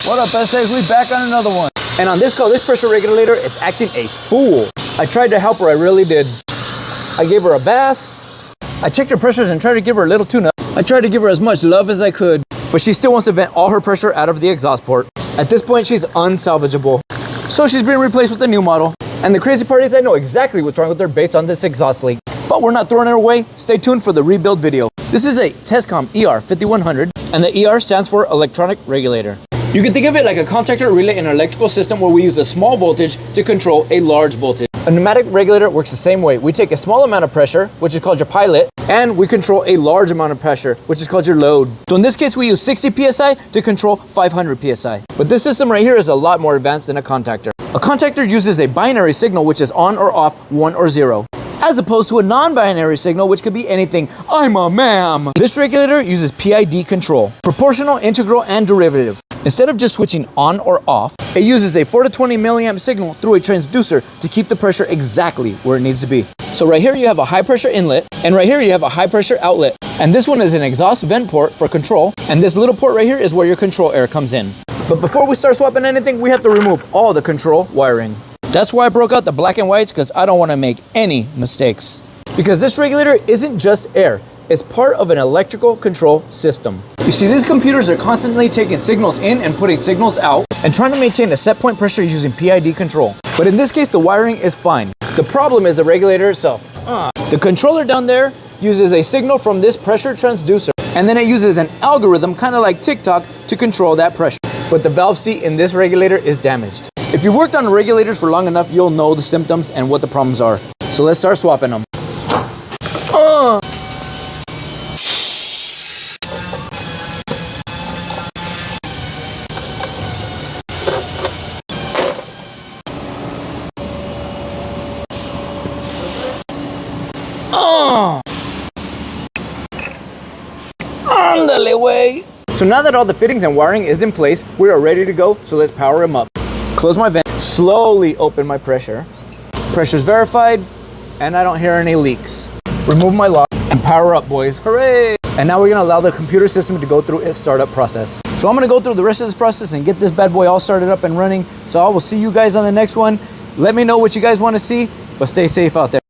What up, SAs? We back on another one. And on this call, this pressure regulator is acting a fool. I tried to help her, I really did. I gave her a bath. I checked her pressures and tried to give her a little tune-up. I tried to give her as much love as I could, but she still wants to vent all her pressure out of the exhaust port. At this point, she's unsalvageable. So she's being replaced with a new model. And the crazy part is I know exactly what's wrong with her based on this exhaust leak. But we're not throwing her away. Stay tuned for the rebuild video. This is a Tescom ER5100, and the ER stands for electronic regulator. You can think of it like a contactor relay in an electrical system where we use a small voltage to control a large voltage. A pneumatic regulator works the same way. We take a small amount of pressure, which is called your pilot, and we control a large amount of pressure, which is called your load. So in this case, we use 60 PSI to control 500 PSI. But this system right here is a lot more advanced than a contactor. A contactor uses a binary signal, which is on or off, 1 or 0. As opposed to a non-binary signal, which could be anything. I'm a ma'am. This regulator uses PID control, proportional, integral, and derivative. Instead of just switching on or off, it uses a 4 to 20 milliamp signal through a transducer to keep the pressure exactly where it needs to be. So right here you have a high pressure inlet, and right here you have a high pressure outlet. And this one is an exhaust vent port for control, and this little port right here is where your control air comes in. But before we start swapping anything, we have to remove all the control wiring. That's why I broke out the black and whites, because I don't want to make any mistakes. Because this regulator isn't just air, it's part of an electrical control system. You see, these computers are constantly taking signals in and putting signals out and trying to maintain a set point pressure using PID control. But in this case, the wiring is fine. The problem is the regulator itself. The controller down there uses a signal from this pressure transducer, and then it uses an algorithm, kind of like TikTok, to control that pressure. But the valve seat in this regulator is damaged. If you worked on regulators for long enough, you'll know the symptoms and what the problems are. So let's start swapping them. Ándale, way. So now that all the fittings and wiring is in place, we are ready to go, so let's power them up. Close my vent, slowly open my pressure. Pressure's verified, and I don't hear any leaks. Remove my lock and power up, boys. Hooray! And now we're gonna allow the computer system to go through its startup process. So I'm gonna go through the rest of this process and get this bad boy all started up and running. So I will see you guys on the next one. Let me know what you guys wanna see, but stay safe out there.